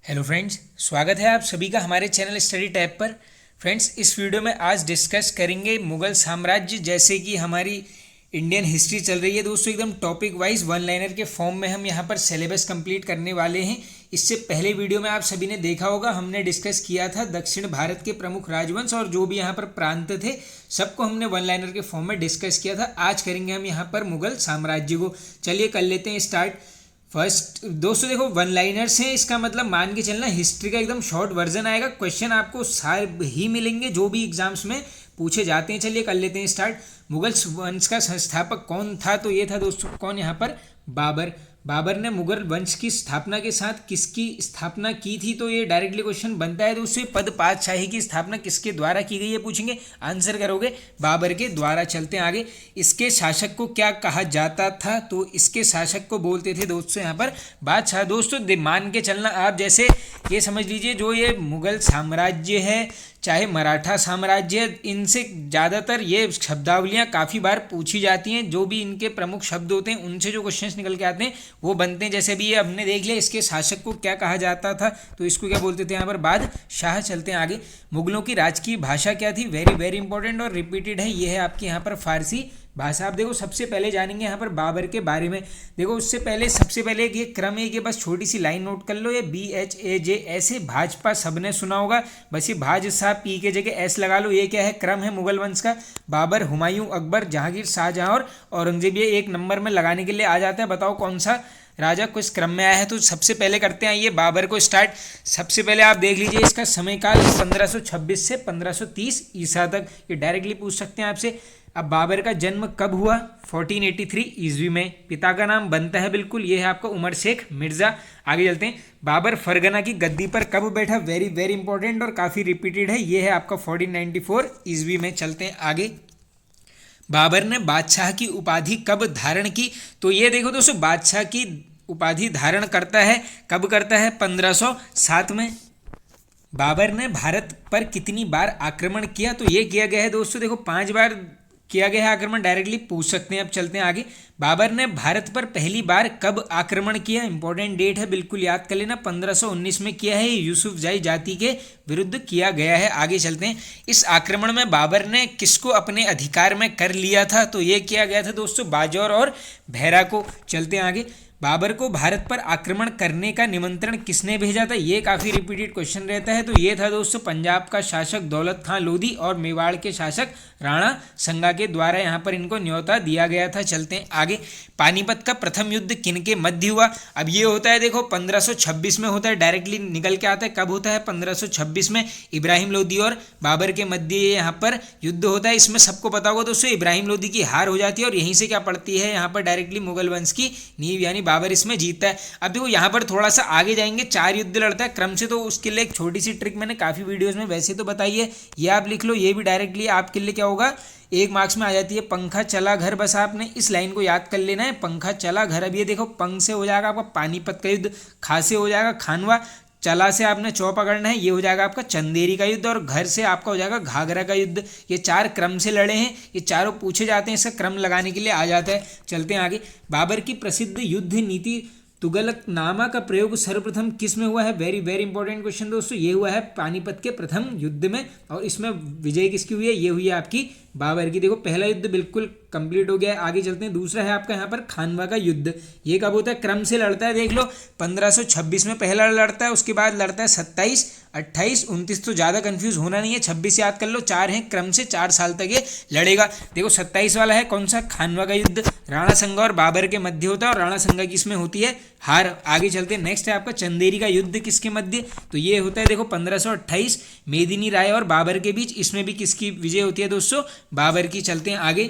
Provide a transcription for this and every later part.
Hello friends, स्वागत है आप सभी का हमारे चैनल स्टडी टैब पर। फ्रेंड्स, इस वीडियो में आज डिस्कस करेंगे मुगल साम्राज्य। जैसे कि हमारी इंडियन हिस्ट्री चल रही है दोस्तों, एकदम टॉपिक वाइज वन लाइनर के फॉर्म में हम यहाँ पर सिलेबस कंप्लीट करने वाले हैं। इससे पहले वीडियो में आप सभी ने देखा होगा, हमने डिस्कस किया था दक्षिण भारत के प्रमुख राजवंश और जो भी यहाँ पर प्रांत थे सबको हमने वन लाइनर के फॉर्म में डिस्कस किया था। आज करेंगे हम यहाँ पर मुगल साम्राज्य को। चलिए कर लेते हैं स्टार्ट। फर्स्ट दोस्तों देखो, वन लाइनर्स हैं, इसका मतलब मान के चलना हिस्ट्री का एकदम शॉर्ट वर्जन आएगा। क्वेश्चन आपको सारे ही मिलेंगे जो भी एग्जाम्स में पूछे जाते हैं। चलिए कर लेते हैं स्टार्ट। मुगल वंश का संस्थापक कौन था? तो ये था दोस्तों कौन, यहाँ पर बाबर। बाबर ने मुगल वंश की स्थापना के साथ किसकी स्थापना की थी? तो ये डायरेक्टली क्वेश्चन बनता है दोस्तों। पद पातशाही की स्थापना किसके द्वारा की गई है पूछेंगे, आंसर करोगे बाबर के द्वारा। चलते हैं आगे। इसके शासक को क्या कहा जाता था? तो इसके शासक को बोलते थे दोस्तों यहाँ पर बादशाह। दोस्तों मान के चलना आप, जैसे ये समझ लीजिए जो ये मुगल साम्राज्य है चाहे मराठा साम्राज्य, इनसे ज़्यादातर ये शब्दावलियाँ काफ़ी बार पूछी जाती हैं। जो भी इनके प्रमुख शब्द होते हैं उनसे जो क्वेश्चंस निकल के आते हैं वो बनते हैं। जैसे अभी ये हमने देख लिया, इसके शासक को क्या कहा जाता था, तो इसको क्या बोलते थे यहाँ पर बादशाह। चलते हैं आगे। मुगलों की राजकीय भाषा क्या थी? वेरी वेरी इंपॉर्टेंट और रिपीटेड है, ये है आपकी यहाँ पर फारसी भाषा। आप देखो सबसे पहले जानेंगे यहाँ पर बाबर के बारे में। देखो उससे पहले सबसे पहले ये क्रम है कि बस छोटी सी लाइन नोट कर लो, ये BHAJ ऐसे भाजपा सबने सुना होगा, बस ये भाजसा पी के जगह एस लगा लो। ये क्या है? क्रम है मुगल वंश का। बाबर, हुमायूं, अकबर, जहांगीर, शाहजहां और औरंगजेब, ये एक नंबर में लगाने के लिए आ जाता है। बताओ कौन सा राजा को इस क्रम में आया है? तो सबसे पहले करते हैं ये बाबर को स्टार्ट। सबसे पहले आप देख लीजिए इसका समयकाल 1526 से 1530 ईसा तक। ये डायरेक्टली पूछ सकते हैं आपसे। अब बाबर का जन्म कब हुआ? 1483 ईस्वी में। पिता का नाम बनता है बिल्कुल, ये है आपका उमर शेख मिर्जा। आगे चलते हैं। बाबर फरगना की गद्दी पर कब बैठा? वेरी वेरी इंपॉर्टेंट और काफ़ी रिपीटेड है, ये है आपका 1494 ईस्वी में। चलते हैं आगे। बाबर ने बादशाह की उपाधि कब धारण की? तो ये देखो दोस्तों, बादशाह की उपाधि धारण करता है कब करता है? 1507 में। बाबर ने भारत पर कितनी बार आक्रमण किया? तो ये किया गया है दोस्तों, देखो 5 बार किया गया है आक्रमण, डायरेक्टली पूछ सकते हैं। अब चलते हैं आगे। बाबर ने भारत पर पहली बार कब आक्रमण किया? इंपॉर्टेंट डेट है, बिल्कुल याद कर लेना। 1519 में किया है, यूसुफजाई जाति के विरुद्ध किया गया है। आगे चलते हैं। इस आक्रमण में बाबर ने किसको अपने अधिकार में कर लिया था? तो ये किया गया था दोस्तों बाजौर और भैरा को। चलते हैं आगे। बाबर को भारत पर आक्रमण करने का निमंत्रण किसने भेजा था? ये काफ़ी रिपीटेड क्वेश्चन रहता है। तो ये था दोस्तों पंजाब का शासक दौलत खां लोधी और मेवाड़ के शासक राणा संगा के द्वारा यहाँ पर इनको न्योता दिया गया था। चलते हैं आगे। पानीपत का प्रथम युद्ध किनके मध्य हुआ? अब ये होता है देखो 1526 में होता है, डायरेक्टली निकल के आता है। कब होता है? 1526 में। इब्राहिम लोधी और बाबर के मध्य यहाँ पर युद्ध होता है। इसमें सबको पता होगा दोस्तों इब्राहिम लोधी की हार हो जाती है और यहीं से क्या पड़ती है यहाँ पर डायरेक्टली मुगल वंश की नींव, यानी बाबर इसमें जीतता है। अब देखो यहाँ पर थोड़ा सा आगे जाएंगे, 4 युद्ध लड़ता है क्रम से, तो उसके लिए एक छोटी सी ट्रिक मैंने काफ़ी वीडियोस में वैसे तो बताई है, ये आप लिख लो। ये भी डायरेक्टली आपके लिए क्या होगा, 1 मार्क्स में आ जाती है। पंखा चला घर, बस आपने इस लाइन को याद कर लेना है, पंखा चला घर। अब ये देखो पंख से हो जाएगा आपका पानीपत का युद्ध, खा से हो जाएगा खानवा, चला से आपने चौ पकड़ना है, ये हो जाएगा आपका चंदेरी का युद्ध, और घर से आपका हो जाएगा घाघरा का युद्ध। ये 4 क्रम से लड़े हैं, ये चारों पूछे जाते हैं, इसका क्रम लगाने के लिए आ जाता है। चलते हैं आगे। बाबर की प्रसिद्ध युद्ध नीति तुगलकनामा का प्रयोग सर्वप्रथम किस में हुआ है? वेरी वेरी इंपॉर्टेंट क्वेश्चन दोस्तों, ये हुआ है पानीपत के प्रथम युद्ध में। और इसमें विजय किसकी हुई है? ये हुई है आपकी बाबर की। देखो पहला युद्ध बिल्कुल कंप्लीट हो गया है। आगे चलते हैं। दूसरा है आपका यहाँ पर खानवा का युद्ध। ये कब होता है? क्रम से लड़ता है, देख लो 1526 में पहला लड़ता है, उसके बाद लड़ता है 27, 28, 29, तो ज़्यादा कंफ्यूज होना नहीं है, 26 याद कर लो। 4 हैं क्रम से, 4 साल तक ये लड़ेगा। देखो 27 वाला है कौन सा? खानवा का युद्ध, राणा संगा और बाबर के मध्य होता है, और राणा संगा की इसमें होती है हार। आगे चलते हैं। नेक्स्ट है आपका चंदेरी का युद्ध, किसके मध्य? तो ये होता है देखो 1528 मेदिनी राय और बाबर के बीच, इसमें भी किसकी विजय होती है दोस्तों? बाबर की। चलते हैं आगे।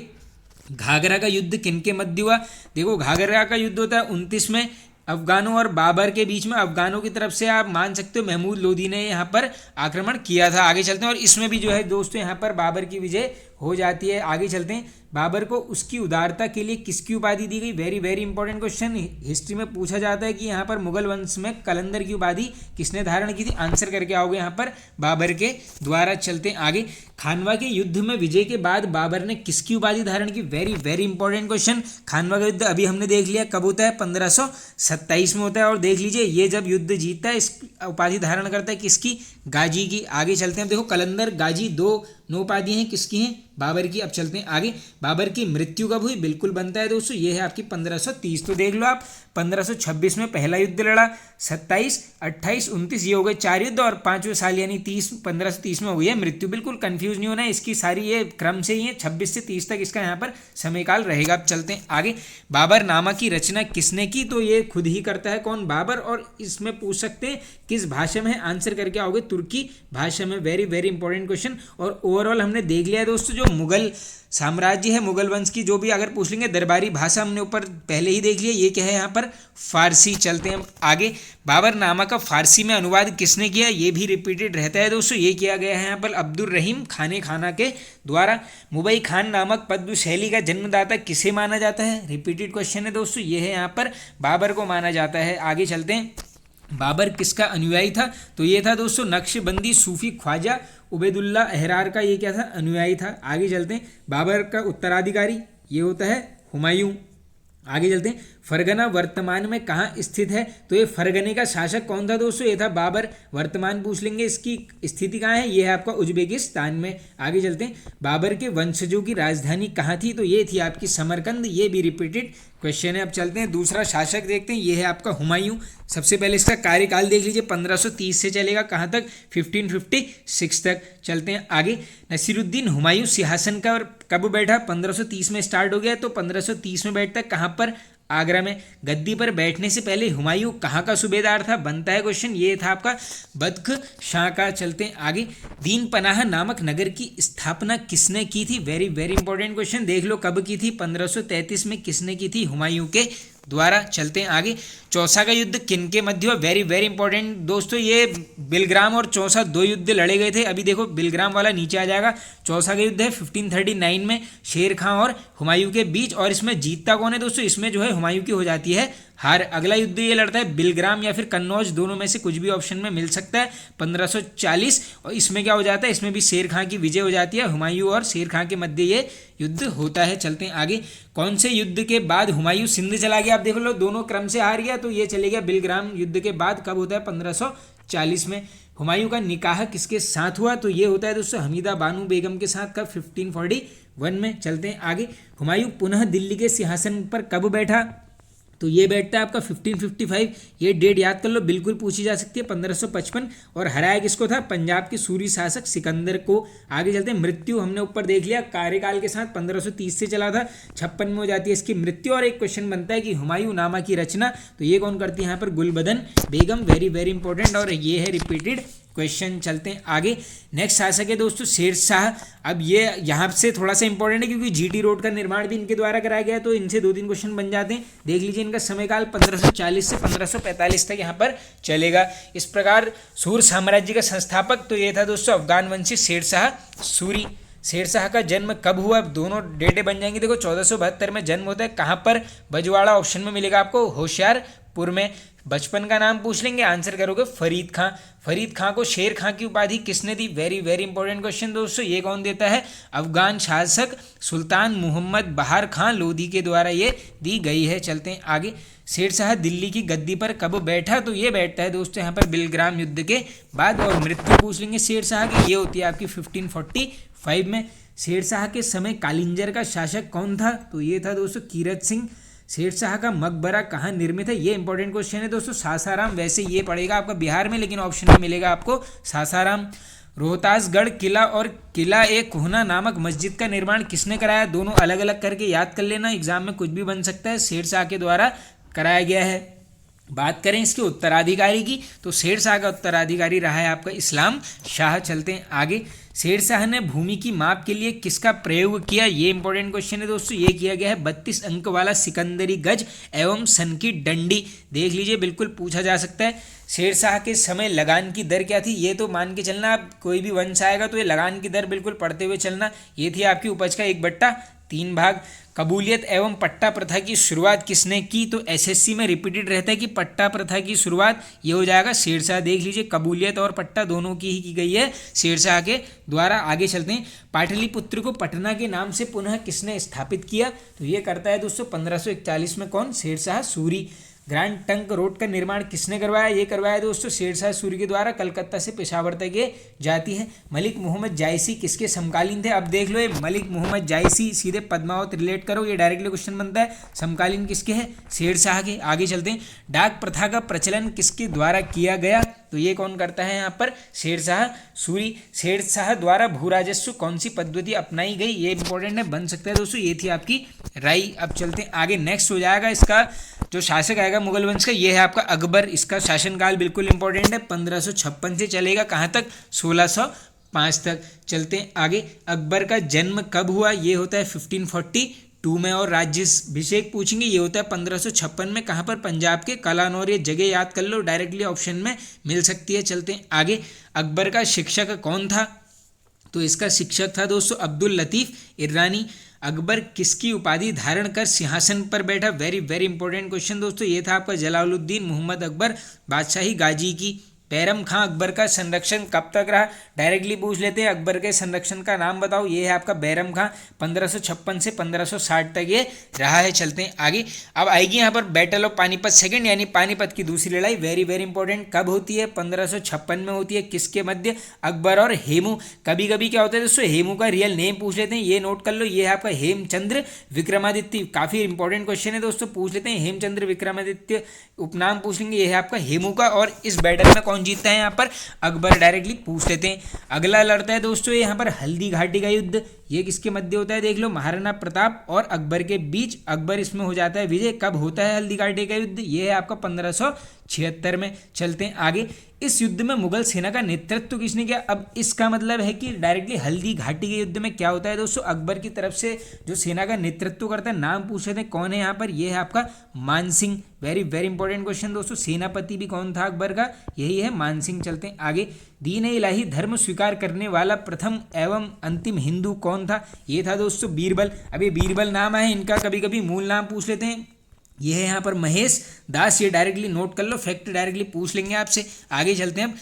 घाघरा का युद्ध किनके मध्य हुआ? देखो घाघरा का युद्ध होता है 29 में, अफगानों और बाबर के बीच में। अफगानों की तरफ से आप मान सकते हो महमूद लोधी ने यहाँ पर आक्रमण किया था। आगे चलते हैं। और इसमें भी जो है दोस्तों यहाँ पर बाबर की विजय हो जाती है। आगे चलते हैं। बाबर को उसकी उदारता के लिए किसकी उपाधि दी गई? Very very important question, history में पूछा जाता है कि यहाँ पर मुगल वंश में कलंदर की उपाधि किसने धारण की थी? आंसर करके आओगे यहाँ पर बाबर के द्वारा। चलते हैं आगे। खानवा के युद्ध में विजय के बाद बाबर ने किसकी उपाधि धारण की? Very very important question. Khanwa का युद्ध अभी हमने देख लिया कब होता है? 1527 में होता है। और देख लीजिए ये जब युद्ध जीतता है, उपाधि धारण करता है, किसकी, गाजी की। आगे चलते हैं, देखो कलंदर गाजी दो उपाधियां हैं, किसकी हैं, बाबर की। अब चलते हैं आगे, बाबर की मृत्यु कब हुई, बिल्कुल बनता है दोस्तों, ये है आपकी 1530। तो देख लो आप, 1526 में पहला युद्ध लड़ा, 27, 28, 29 ये हो गए 4 युद्ध, और 5वें साल यानी 1530 में हुई है मृत्यु। बिल्कुल कंफ्यूज नहीं होना है, इसकी सारी ये क्रम से ही है, 26 से 30 तक इसका यहाँ पर समयकाल रहेगा। अब चलते हैं आगे, बाबरनामा की रचना किसने की, तो ये खुद ही करता है, कौन, बाबर। और इसमें पूछ सकते हैं किस भाषा में है, आंसर करके आओगे तुर्की भाषा में। Very very important question. और ओवरऑल हमने देख लिया है दोस्तों, जो मुगल साम्राज्य है, मुगल वंश की जो भी अगर पूछ लेंगे, दरबारी भाषा हमने ऊपर पहले ही देख लिया, ये क्या है यहाँ पर, फारसी। चलते हैं आगे, बाबरनामा का फारसी में अनुवाद किसने किया, ये भी रिपीटेड रहता है दोस्तों, ये किया गया है यहाँ पर अब्दुल रहीम खाने खाना के द्वारा। मुबई खान नामक पद्म शैली का जन्मदाता किसे माना जाता है, रिपीटेड क्वेश्चन है दोस्तों, ये है यहाँ पर बाबर को माना जाता है। आगे चलते हैं, बाबर किसका अनुयायी था, तो ये था दोस्तों नक्शबंदी सूफी ख्वाजा उबैदुल्ला अहरार का, ये क्या था, अनुयायी था। आगे चलते हैं, बाबर का उत्तराधिकारी ये होता है हुमायूं। आगे चलते हैं, फरगना वर्तमान में कहाँ स्थित है, तो ये फरगने का शासक कौन था दोस्तों, ये था बाबर। वर्तमान पूछ लेंगे, इसकी स्थिति कहाँ है, ये है आपका उज्बेकिस्तान में। आगे चलते हैं, बाबर के वंशजों की राजधानी कहाँ थी, तो ये थी आपकी समरकंद, ये भी रिपीटेड क्वेश्चन है। अब चलते हैं दूसरा शासक देखते हैं, ये है आपका हुमायूं। सबसे पहले इसका कार्यकाल देख लीजिए, 1530 से चलेगा कहाँ तक, 1556 तक। चलते हैं आगे, नसीरुद्दीन हुमायूं सिंहासन का कब बैठा, 1530 में स्टार्ट हो गया, तो 1530 में बैठता है कहाँ पर, आगरा में। गद्दी पर बैठने से पहले हुमायूं कहाँ का सूबेदार था, बनता है क्वेश्चन, ये था आपका बदख शाह का। चलते हैं आगे, दीन पनाह नामक नगर की स्थापना किसने की थी, वेरी वेरी इंपॉर्टेंट क्वेश्चन, देख लो कब की थी, 1533 में किसने की थी, हुमायूं के द्वारा। चलते हैं आगे, चौसा का युद्ध किनके मध्य हुआ, वेरी वेरी इंपॉर्टेंट दोस्तों, ये बिलग्राम और चौसा दो युद्ध लड़े गए थे। अभी देखो बिलग्राम वाला नीचे आ जाएगा, चौसा का युद्ध है 1539 में शेर खां और हुमायूं के बीच, और इसमें जीतता कौन है दोस्तों, इसमें जो है हुमायूं की हो जाती है हार। अगला युद्ध ये लड़ता है बिलग्राम या फिर कन्नौज, दोनों में से कुछ भी ऑप्शन में मिल सकता है, 1540, और इसमें क्या हो जाता है, इसमें भी शेर खां की विजय हो जाती है, हुमायूं और शेर खां के मध्य ये युद्ध होता है। चलते हैं आगे, कौन से युद्ध के बाद हुमायूं सिंध चला गया, आप देख लो दोनों क्रम से हार गया, तो ये चले गया बिलग्राम युद्ध के बाद, कब होता है, 1540 में। हुमायूं का निकाह किसके साथ हुआ, तो ये होता है दोस्तों हमीदा बानू बेगम के साथ, कब, 1541 में। चलते हैं आगे, हुमायूं पुनः दिल्ली के सिंहासन पर कब बैठा, तो ये बैठता है आपका 1555, ये डेट याद कर लो, बिल्कुल पूछी जा सकती है, 1555। और हराया किसको था, पंजाब के सूरी शासक सिकंदर को। आगे चलते हैं, मृत्यु हमने ऊपर देख लिया, कार्यकाल के साथ 1530 से चला था, 56 में हो जाती है इसकी मृत्यु। और एक क्वेश्चन बनता है कि हुमायूं नामा की रचना, तो ये कौन करती है यहाँ पर, गुलबदन बेगम, वेरी वेरी इंपॉर्टेंट, और ये है रिपीटेड क्वेश्चन। चलते हैं आगे, नेक्स्ट शासक है दोस्तों शेर शाह। अब ये यहाँ से थोड़ा सा इंपॉर्टेंट है, क्योंकि जीटी रोड का निर्माण भी इनके द्वारा कराया गया, तो इनसे 2-3 क्वेश्चन बन जाते हैं। देख लीजिए, इनका समयकाल 1540 से 1545 तक यहाँ पर चलेगा। इस प्रकार सूर साम्राज्य का संस्थापक तो ये था दोस्तों अफगान वंशी शेर शाह सूरी। शेर शाह का जन्म कब हुआ, दोनों डेटे बन जाएंगी। देखो 1472 में जन्म होता है, कहाँ पर, बजवाड़ा ऑप्शन में मिलेगा आपको, होशियारपुर में। बचपन का नाम पूछ लेंगे, आंसर करोगे फरीद खां। फरीद खां को शेर खां की उपाधि किसने दी, वेरी वेरी इंपॉर्टेंट क्वेश्चन दोस्तों, ये कौन देता है, अफगान शासक सुल्तान मोहम्मद बहार खां लोधी के द्वारा ये दी गई है। चलते हैं आगे, शेर शाह दिल्ली की गद्दी पर कब बैठा, तो ये बैठता है दोस्तों यहाँ पर बिलग्राम युद्ध के बाद। और मृत्यु पूछ लेंगे शेर शाह की, ये होती है आपकी 1545 में। शेर शाह के समय कालिंजर का शासक कौन था, तो ये था दोस्तों कीरत सिंह। शेर शाह का मकबरा कहाँ निर्मित है, ये इंपॉर्टेंट क्वेश्चन है दोस्तों, सासाराम। वैसे ये पड़ेगा आपका बिहार में, लेकिन ऑप्शन में मिलेगा आपको सासाराम। रोहतासगढ़ किला और किला ए कोहना नामक मस्जिद का निर्माण किसने कराया, दोनों अलग अलग करके याद कर लेना, एग्जाम में कुछ भी बन सकता है। शेर शाह के द्वारा कराया गया है। बात करें इसके उत्तराधिकारी की, तो शेर शाह का उत्तराधिकारी रहा है आपका इस्लाम शाह। चलते हैं आगे, शेर शाह ने भूमि की माप के लिए किसका प्रयोग किया, ये इंपॉर्टेंट क्वेश्चन है दोस्तों, ये किया गया है 32 अंक वाला सिकंदरी गज एवं सन की डंडी। देख लीजिए, बिल्कुल पूछा जा सकता है। शेर शाह के समय लगान की दर क्या थी, ये तो मान के चलना, आप कोई भी वंश आएगा तो ये लगान की दर बिल्कुल पढ़ते हुए चलना। ये थी आपकी उपज का 1/3 भाग। कबूलियत एवं पट्टा प्रथा की शुरुआत किसने की, तो एसएससी में रिपीटेड रहता है कि पट्टा प्रथा की शुरुआत ये हो जाएगा शेर शाह। देख लीजिए, कबूलियत और पट्टा दोनों की ही की गई है शेर शाह के द्वारा। आगे चलते हैं, पाटलिपुत्र को पटना के नाम से पुनः किसने स्थापित किया, तो ये करता है दोस्तों 1541 में कौन, Sher Shah Suri. Grand trunk road का निर्माण किसने करवाया? ये करवाया दोस्तों शेरशाह सूरी के द्वारा, कलकत्ता से पेशावर तक ये जाती है। मलिक मोहम्मद जायसी किसके समकालीन थे? अब देख लो ये मलिक मोहम्मद जायसी, सीधे पद्मावत रिलेट करो, ये डायरेक्टली क्वेश्चन बनता है। समकालीन किसके हैं? शेरशाह के। आगे चलते हैं, डाक प्रथा का प्रचलन किसके द्वारा किया गया? तो ये कौन करता है यहाँ पर? शेरशाह सूरी। शेरशाह द्वारा भू राजस्व कौन सी पद्धति अपनाई गई? ये इंपॉर्टेंट है, बन सकता है दोस्तों। ये थी आपकी राय। अब चलते हैं आगे, नेक्स्ट हो जाएगा इसका जो शासक आएगा मुगल वंश का, ये है आपका अकबर। इसका शासनकाल बिल्कुल इंपॉर्टेंट है, 1556 से चलेगा कहाँ तक? 1605 तक। चलते हैं आगे, अकबर का जन्म कब हुआ? ये होता है 1542 में। और राज्याभिषेक पूछेंगे, ये होता है 1556 में। कहाँ पर? पंजाब के कलानौर। ये जगह याद कर लो, डायरेक्टली ऑप्शन में मिल सकती है। चलते हैं आगे, अकबर का शिक्षक कौन था? तो इसका शिक्षक था दोस्तों अब्दुल लतीफ़ ईरानी। अकबर किसकी उपाधि धारण कर सिंहासन पर बैठा? वेरी वेरी इंपॉर्टेंट क्वेश्चन दोस्तों। ये था आपका जलालुद्दीन मोहम्मद अकबर, बादशाही गाजी की। बैरम खां अकबर का संरक्षण कब तक रहा? डायरेक्टली पूछ लेते हैं, अकबर के संरक्षण का नाम बताओ। ये है आपका बैरम खां, 1556 से 1560 तक ये रहा है। चलते हैं आगे, अब आएगी यहाँ पर बैटल ऑफ पानीपत सेकंड, यानी पानीपत की दूसरी लड़ाई। वेरी वेरी इंपॉर्टेंट, कब होती है? 1556 में होती है। किसके मध्य? अकबर और हेमू। कभी कभी क्या होता है दोस्तों, हेमू का रियल नेम पूछ लेते हैं, ये नोट कर लो, ये है आपका हेमचंद्र विक्रमादित्य। काफी इंपॉर्टेंट क्वेश्चन है दोस्तों, पूछ लेते हैं। हेमचंद्र विक्रमादित्य उपनाम पूछ लेंगे, ये है आपका हेमू का। और इस बैटल में कौन जीतता है? यहाँ पर अकबर। डायरेक्टली पूछ लेते हैं। अगला लड़ता है दोस्तों यहाँ पर हल्दी घाटी का युद्ध। ये किसके मध्य होता है? देख लो, महाराणा प्रताप और अकबर के बीच। अकबर इसमें हो जाता है विजय। कब होता है हल्दी घाटी का युद्ध? ये है आपका 1576 में। चलते हैं आगे, इस युद्ध में मुगल सेना का नेतृत्व किसने किया? अब इसका मतलब है कि डायरेक्टली हल्दी घाटी के युद्ध में क्या होता है दोस्तों, अकबर की तरफ से जो सेना का नेतृत्व करता है, नाम पूछ रहे थे, कौन है यहाँ पर? ये है आपका Mansingh. Very very important question दोस्तों। सेनापति भी कौन था अकबर का? यही है मानसिंह। चलते हैं आगे, दीन इलाही धर्म स्वीकार करने वाला प्रथम एवं अंतिम हिंदू कौन था? ये था दोस्तों बीरबल। अब ये बीरबल नाम है इनका, कभी कभी मूल नाम पूछ लेते हैं। ये है यहाँ पर महेश दास। ये डायरेक्टली नोट कर लो, फैक्ट डायरेक्टली पूछ लेंगे आपसे। आगे चलते हैं, अब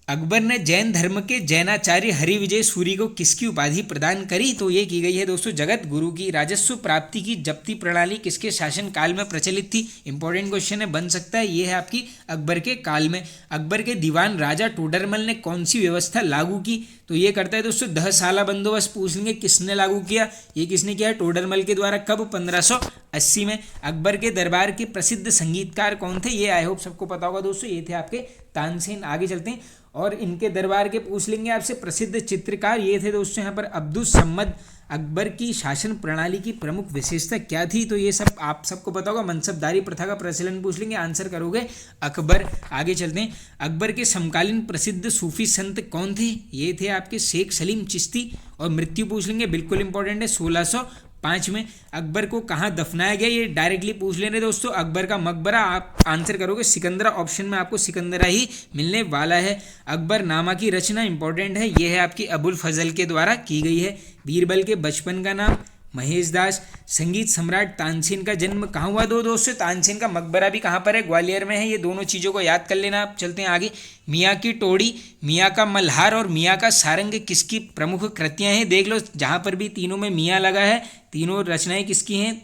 अकबर ने जैन धर्म के जैनाचार्य हरिविजय सूरी को किसकी उपाधि प्रदान करी? तो ये की गई है दोस्तों जगत गुरु की। राजस्व प्राप्ति की जब्ती प्रणाली किसके शासन काल में प्रचलित थी? इंपॉर्टेंट क्वेश्चन है, बन सकता है। ये है आपकी अकबर के काल में। अकबर के दीवान राजा टोडरमल ने कौन सी व्यवस्था लागू की? तो ये करता है दोस्तों 10 साला बंदोबस्त। पूछ लेंगे किसने लागू किया? ये किसने किया? टोडरमल के द्वारा। कब? 1580 में। अकबर के दरबार के प्रसिद्ध संगीतकार कौन थे? ये आई होप सबको पता होगा दोस्तों, ये थे आपके तानसेन। आगे चलते हैं, और इनके दरबार के पूछ लेंगे आपसे प्रसिद्ध चित्रकार। ये थे दोस्तों यहाँ पर अब्दुल सम्मद। अकबर की शासन प्रणाली की प्रमुख विशेषता क्या थी? तो ये सब आप सबको पता होगा। मनसबदारी प्रथा का प्रचलन पूछ लेंगे, आंसर करोगे अकबर। आगे चलते हैं, अकबर के समकालीन प्रसिद्ध सूफी संत कौन थे? ये थे आपके शेख सलीम चिश्ती। और मृत्यु पूछ लेंगे, बिल्कुल इंपॉर्टेंट है, 1605 में। अकबर को कहाँ दफनाया गया? ये डायरेक्टली पूछ लेने दोस्तों, अकबर का मकबरा। आप आंसर करोगे सिकंदरा, ऑप्शन में आपको सिकंदरा ही मिलने वाला है। अकबर नामा की रचना इंपॉर्टेंट है, ये है आपकी अबुल फजल के द्वारा की गई है। बीरबल के बचपन का नाम? महेश दास। संगीत सम्राट तानसेन का जन्म कहाँ हुआ? दोस्तों तानसेन का मकबरा भी कहाँ पर है? ग्वालियर में है। ये दोनों चीज़ों को याद कर लेना आप। चलते हैं आगे, मियाँ की टोड़ी, मियाँ का मल्हार और मियाँ का सारंग किसकी प्रमुख कृतियाँ हैं? देख लो, जहाँ पर भी तीनों में मियाँ लगा है, तीनों रचनाएं किसकी हैं?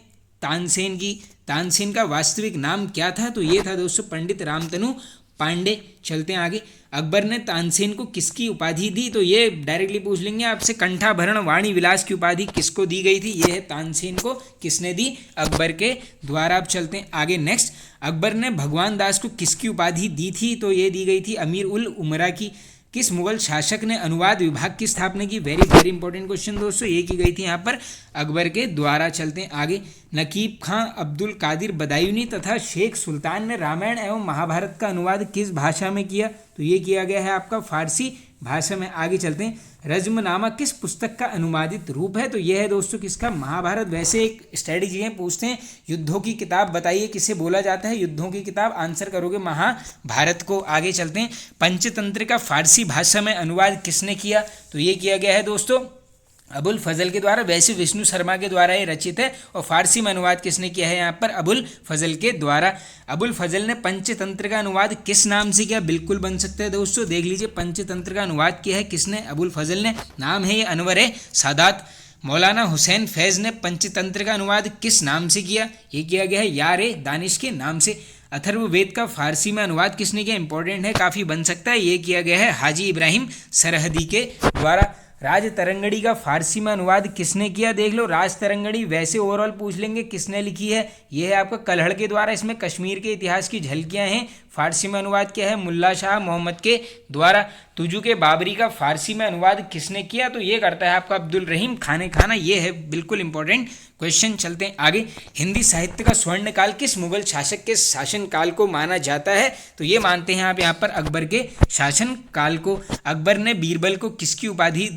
तानसेन की। तानसेन का वास्तविक नाम क्या था? तो ये था दोस्तों पंडित रामतनु पांडे। चलते हैं आगे, अकबर ने तानसेन को किसकी उपाधि दी? तो ये डायरेक्टली पूछ लेंगे आपसे, कंठाभरण वाणी विलास की उपाधि किसको दी गई थी? ये है तानसेन को। किसने दी? अकबर के द्वारा। अब चलते हैं आगे, नेक्स्ट, अकबर ने भगवान दास को किसकी उपाधि दी थी? तो ये दी गई थी अमीर उल उमरा की। किस मुगल शासक ने अनुवाद विभाग की स्थापना की? वेरी वेरी इंपॉर्टेंट क्वेश्चन दोस्तों, ये की गई थी यहाँ पर अकबर के द्वारा। चलते हैं आगे, नकीब खां, अब्दुल कादिर बदायूनी तथा शेख सुल्तान ने रामायण एवं महाभारत का अनुवाद किस भाषा में किया? तो ये किया गया है आपका फारसी भाषा में। आगे चलते हैं, रज्मनामा किस पुस्तक का अनुवादित रूप है? तो यह है दोस्तों किसका? महाभारत। वैसे एक स्ट्रेटजी है, पूछते हैं युद्धों की किताब बताइए किसे बोला जाता है? युद्धों की किताब, आंसर करोगे महाभारत को। आगे चलते हैं, पंचतंत्र का फारसी भाषा में अनुवाद किसने किया? तो ये किया गया है दोस्तों अबुल फजल के द्वारा। वैसे विष्णु शर्मा के द्वारा ये रचित है, और फारसी में अनुवाद किसने किया है यहाँ पर? अबुल फजल के द्वारा। अबुल फजल ने पंचतंत्र का अनुवाद किस नाम से किया? बिल्कुल बन सकता है दोस्तों, देख लीजिए, पंचतंत्र का अनुवाद किया है किसने? अबुल फजल ने। नाम है ये अनवर सादात। मौलाना हुसैन फैज़ ने पंचतंत्र का अनुवाद किस नाम से किया? ये किया गया है यार दानिश के नाम से। अथर्ववेद का फारसी में अनुवाद किसने किया? इंपॉर्टेंट है, काफ़ी बन सकता है। ये किया गया है हाजी इब्राहिम सरहदी के द्वारा। राज तरंगड़ी का फारसी में अनुवाद किसने किया? देख लो, राज तरंगड़ी वैसे ओवरऑल पूछ लेंगे किसने लिखी है, ये है आपका कल्हड़ के द्वारा। इसमें कश्मीर के इतिहास की झलकियां हैं। फारसी में अनुवाद क्या है? मुल्ला शाह मोहम्मद के द्वारा। तुजू के बाबरी का फारसी में अनुवाद किसने किया? तो ये करता है आपका अब्दुल रहीम खाने खाना। ये है बिल्कुल इंपॉर्टेंट क्वेश्चन। चलते हैं आगे। हिंदी साहित्य का स्वर्ण काल किस मुगल शासक के शासन काल को माना जाता है? तो ये मानते हैं आप यहाँ पर अकबर के शासन काल को। अकबर ने बीरबल को किसकी उपाधि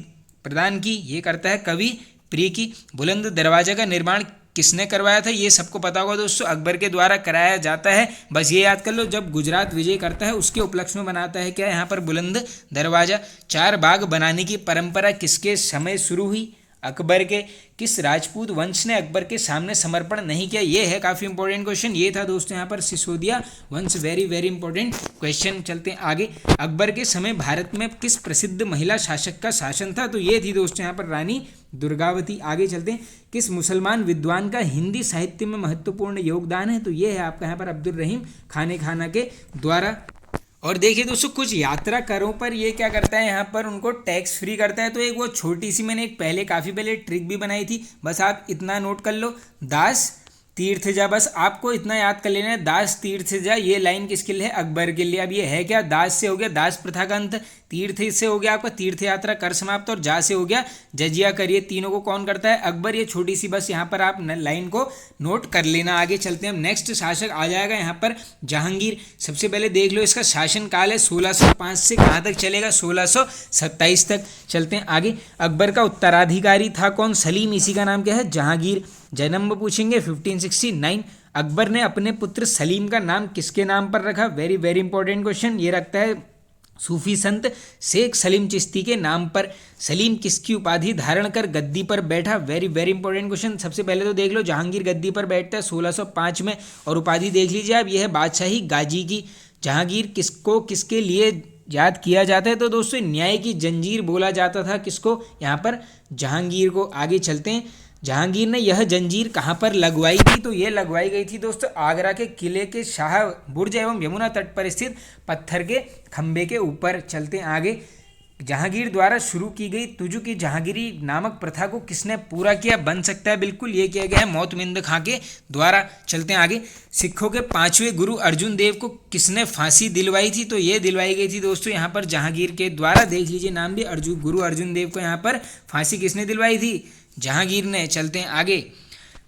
प्रदान की? ये करता है कवि प्रिय की। बुलंद दरवाजा का निर्माण किसने करवाया था? ये सबको पता होगा दोस्तों, अकबर के द्वारा कराया जाता है। बस ये याद कर लो, जब गुजरात विजय करता है उसके उपलक्ष्य में बनाता है क्या यहाँ पर? बुलंद दरवाजा। चार बाग बनाने की परंपरा किसके समय शुरू हुई? अकबर के। किस राजपूत वंश ने अकबर के सामने समर्पण नहीं किया? ये है काफ़ी इंपॉर्टेंट क्वेश्चन। ये था दोस्तों यहाँ पर सिसोदिया वंश। Very very important question. चलते हैं आगे। अकबर के समय भारत में किस प्रसिद्ध महिला शासक का शासन था? तो ये थी दोस्तों यहाँ पर रानी दुर्गावती। आगे चलते हैं। किस मुसलमान विद्वान का हिंदी साहित्य में महत्वपूर्ण योगदान है? तो ये है आपका यहाँ पर अब्दुल रहीम खाने खाना के द्वारा। और देखिए दोस्तों, कुछ यात्रा करों पर ये क्या करता है यहाँ पर, उनको टैक्स फ्री करता है। तो एक वो छोटी सी मैंने एक काफ़ी पहले ट्रिक भी बनाई थी, बस आप इतना नोट कर लो। दास तीर्थ जा, बस आपको इतना याद कर लेना है, दास तीर्थ जा। ये लाइन किसके लिए है? अकबर के लिए। अब ये है क्या? दास से हो गया दास प्रथा का अंत, तीर्थ से हो गया आपका तीर्थ यात्रा कर समाप्त, और जा से हो गया जजिया करिए। तीनों को कौन करता है? अकबर। ये छोटी सी बस यहाँ पर आप लाइन को नोट कर लेना। आगे चलते हैं हम। नेक्स्ट शासक आ जाएगा यहाँ पर जहांगीर। सबसे पहले देख लो, इसका शासन काल है 1605 से कहाँ तक चलेगा? 1627 तक। चलते हैं आगे। अकबर का उत्तराधिकारी था कौन? सलीम। इसी का नाम क्या है? जहांगीर। जन्म पूछेंगे 1569। अकबर ने अपने पुत्र सलीम का नाम किसके नाम पर रखा? Very very important question. ये रखता है सूफी संत शेख सलीम चिश्ती के नाम पर। सलीम किसकी उपाधि धारण कर गद्दी पर बैठा? Very very important question. सबसे पहले तो देख लो, जहांगीर गद्दी पर बैठता है 1605 में, और उपाधि देख लीजिए आप, यह है बादशाही गाजी की। जहांगीर किसको किसके लिए याद किया जाता है? तो दोस्तों न्याय की जंजीर बोला जाता था किसको? यहाँ पर जहांगीर को। आगे चलते हैं। जहांगीर ने यह जंजीर कहाँ पर लगवाई थी? तो ये लगवाई गई थी दोस्तों आगरा के किले के शाह बुर्ज एवं यमुना तट पर स्थित पत्थर के खंबे के ऊपर। चलते हैं आगे। जहांगीर द्वारा शुरू की गई तुजू की जहांगीरी नामक प्रथा को किसने पूरा किया? बन सकता है बिल्कुल, ये किया गया है मोतमिंद खां के द्वारा। चलते हैं आगे। सिखों के 5वें गुरु अर्जुन देव को किसने फांसी दिलवाई थी? तो ये दिलवाई गई थी दोस्तों यहाँ पर जहांगीर के द्वारा। देख लीजिए नाम भी, गुरु अर्जुन देव को यहाँ पर फांसी किसने दिलवाई थी? जहांगीर ने। चलते हैं आगे।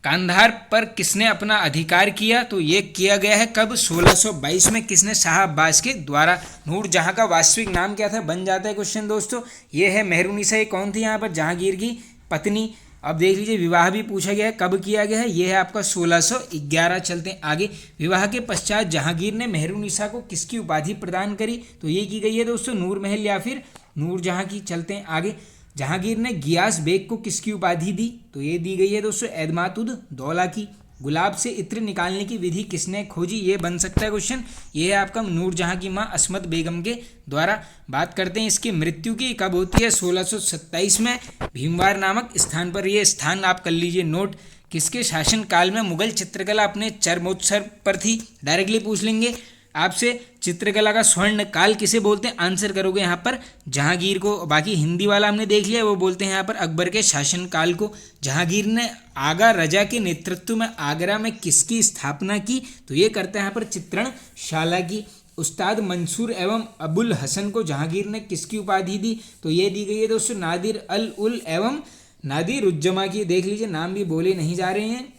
कांधार पर किसने अपना अधिकार किया? तो ये किया गया है कब? 1622 में। किसने? शाह अब्बास के द्वारा। नूरजहां का वास्तविक नाम क्या था? बन जाता है क्वेश्चन दोस्तों। ये है मेहरुनिसा। ये कौन थी यहाँ पर? जहांगीर की पत्नी। अब देख लीजिए, विवाह भी पूछा गया है, कब किया गया है? ये है आपका 1611। चलते हैं आगे। विवाह के पश्चात जहांगीर ने मेहरुनिसा को किसकी उपाधि प्रदान करी? तो ये की गई है दोस्तों नूर महल या फिर नूरजहां की। चलते हैं आगे। जहांगीर ने गियास बेग को किसकी उपाधि दी? तो ये दी गई है दोस्तों एदमातुद दौला की। गुलाब से इत्र निकालने की विधि किसने खोजी? ये बन सकता है क्वेश्चन। ये है आपका नूरजहां की माँ अस्मत बेगम के द्वारा। बात करते हैं इसकी मृत्यु की, कब होती है? 1627 में भीमवार नामक स्थान पर। ये स्थान आप कर लीजिए नोट। किसके शासन काल में मुगल चित्रकला अपने चरमोत्सव पर थी? डायरेक्टली पूछ लेंगे आपसे, चित्रकला का स्वर्ण काल किसे बोलते हैं? आंसर करोगे यहाँ पर जहांगीर को। बाकी हिंदी वाला हमने देख लिया, वो बोलते हैं यहाँ पर अकबर के शासन काल को। जहांगीर ने आगा रजा के नेतृत्व में आगरा में किसकी स्थापना की? तो ये करता है यहाँ पर चित्रणशाला की। उस्ताद मंसूर एवं अबुल हसन को जहांगीर ने किसकी उपाधि दी? तो ये दी गई है दोस्तों नादिर अल उल एवं नादिर उज्जमा की। देख लीजिए नाम भी बोले नहीं जा रहे हैं।